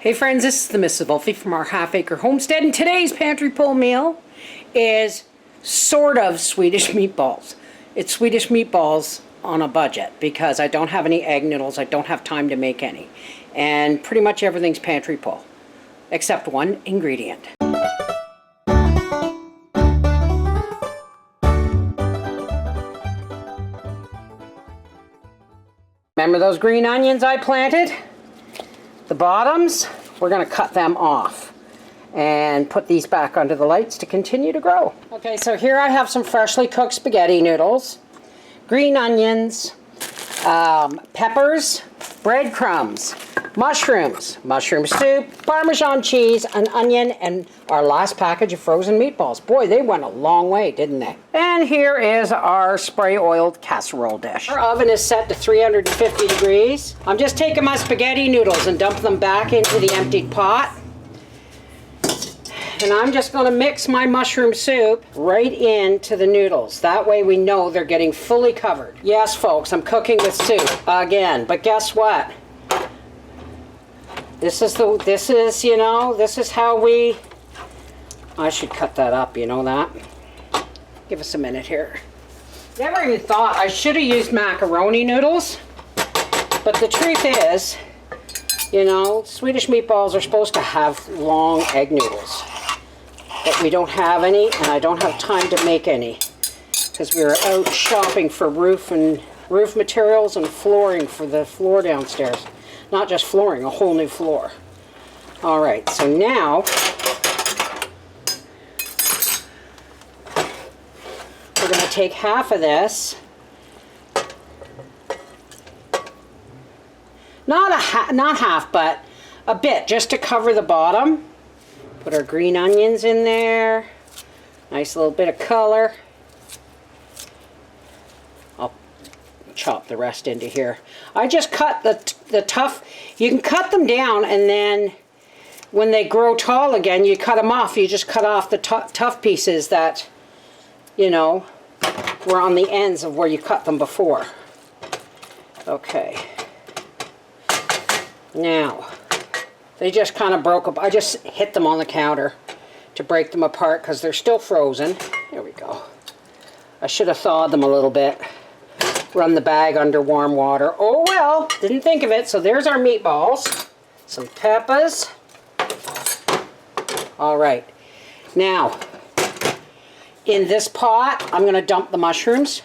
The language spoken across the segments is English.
Hey friends, this is the Mrs. Wolfie from Our Half Acre Homestead, and today's pantry pull meal is sort of Swedish meatballs. It's Swedish meatballs on a budget because I don't have any egg noodles, I don't have time to make any. And pretty much everything's pantry pull, except one ingredient. Remember those green onions I planted? The bottoms, we're going to cut them off and put these back under the lights to continue to grow. Okay, so here I have some freshly cooked spaghetti noodles, green onions, peppers, breadcrumbs, mushrooms, mushroom soup, Parmesan cheese, an onion, and our last package of frozen meatballs. Boy, they went a long way, didn't they? And here is our spray oiled casserole dish. Our oven is set to 350 degrees. I'm just taking my spaghetti noodles and dump them back into the emptied pot. And I'm just going to mix my mushroom soup right into the noodles. That way we know they're getting fully covered. Yes, folks, I'm cooking with soup again, but guess what? This is how we... I should cut that up, you know that? Give us a minute here. Never even thought I should have used macaroni noodles, but the truth is, you know, Swedish meatballs are supposed to have long egg noodles. But we don't have any, and I don't have time to make any because we were out shopping for roof materials and flooring for the floor downstairs. Not just flooring, a whole new floor. All right, so now we're going to take half of this, not half, but a bit, just to cover the bottom. Put our green onions in there. Nice little bit of color. I'll chop the rest into here. I just cut the tough. You can cut them down, and then when they grow tall again, you cut them off. You just cut off the tough pieces that, you know, were on the ends of where you cut them before. Okay. Now, they just kind of broke up. I just hit them on the counter to break them apart because they're still frozen. There we go. I should have thawed them a little bit. Run the bag under warm water. Oh well, didn't think of it. So there's our meatballs. Some peppers. All right. Now, in this pot, I'm going to dump the mushrooms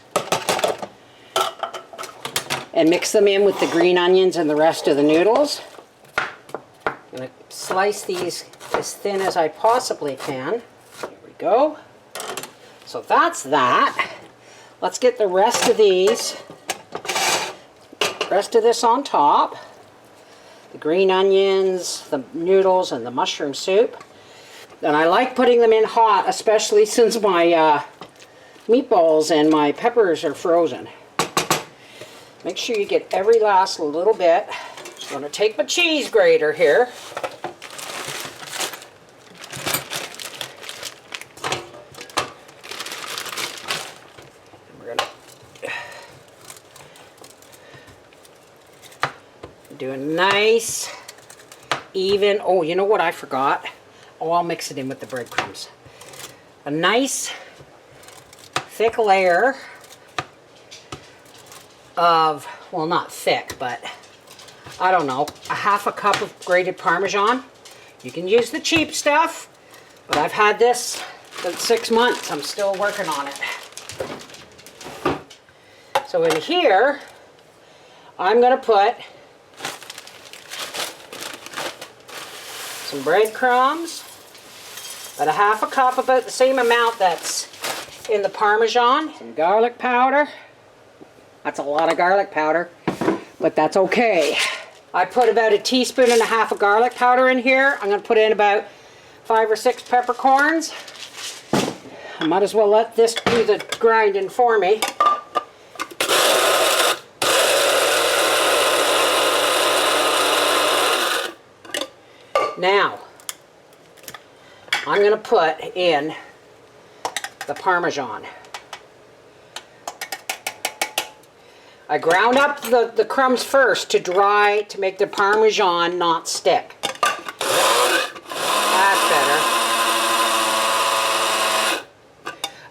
and mix them in with the green onions and the rest of the noodles. I'm going to slice these as thin as I possibly can. There we go. So that's that. Let's get the rest of this on top. The green onions, the noodles, and the mushroom soup. And I like putting them in hot, especially since my meatballs and my peppers are frozen. Make sure you get every last little bit. I'm going to take my cheese grater here. Do a nice, even, oh, you know what I forgot? Oh, I'll mix it in with the breadcrumbs. A nice, thick layer of, well, not thick, but I don't know, a half a cup of grated Parmesan. You can use the cheap stuff, but I've had this for 6 months. I'm still working on it. So in here, I'm going to put some breadcrumbs, about a half a cup, about the same amount that's in the Parmesan. Some garlic powder. That's a lot of garlic powder, but that's okay. I put about 1.5 teaspoons of garlic powder in here. I'm going to put in about 5 or 6 peppercorns. I might as well let this do the grinding for me. Now, I'm going to put in the Parmesan. I ground up the crumbs first to make the Parmesan not stick.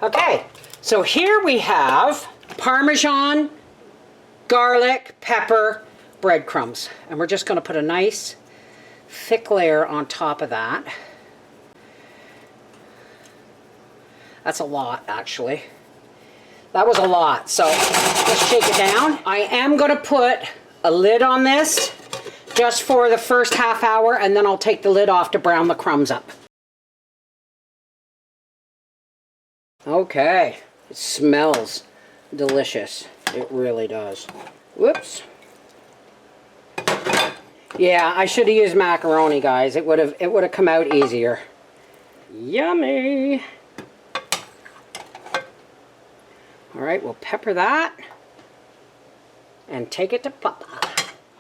Okay, so here we have Parmesan, garlic, pepper, breadcrumbs. And we're just going to put a nice thick layer on top of that. That's a lot, actually. That was a lot, so let's shake it down. I am going to put a lid on this just for the first half hour, and then I'll take the lid off to brown the crumbs up. Okay, it smells delicious. It really does. Whoops. Yeah, I should have used macaroni, guys. It would have come out easier. Yummy. All right, we'll pepper that and take it to Papa.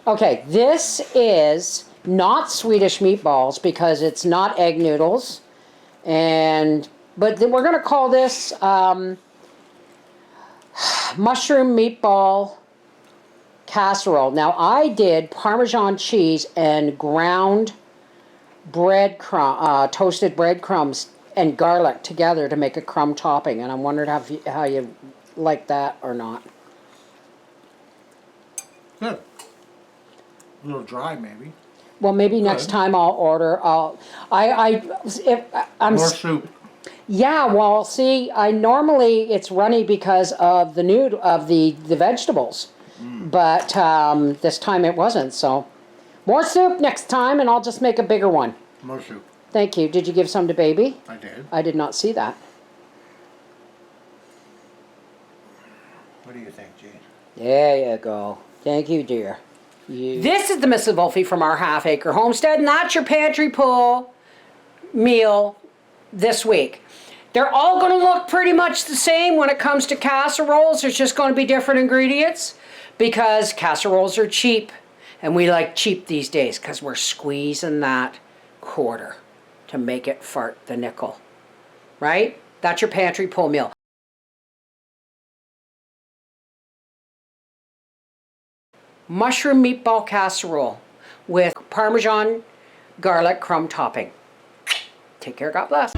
Okay, this is not Swedish meatballs because it's not egg noodles, but we're going to call this mushroom meatball casserole. Now, I did Parmesan cheese and ground toasted breadcrumbs and garlic together to make a crumb topping, and I wondered how you like that or not. Good. A little dry, maybe. Well, maybe next time I'll order. I'm More soup. Yeah, well, see, normally it's runny because of the vegetables, but this time it wasn't. So, more soup next time, and I'll just make a bigger one. More soup. Thank you. Did you give some to baby? I did. I did not see that. What do you think, Gene? There you go. Thank you, dear. This is the Mrs. Wolfie from Our Half Acre Homestead, and that's your pantry pull meal this week. They're all going to look pretty much the same when it comes to casseroles. There's just going to be different ingredients because casseroles are cheap, and we like cheap these days because we're squeezing that quarter to make it fart the nickel, right? That's your pantry pull meal. Mushroom meatball casserole with Parmesan garlic crumb topping. Take care, God bless.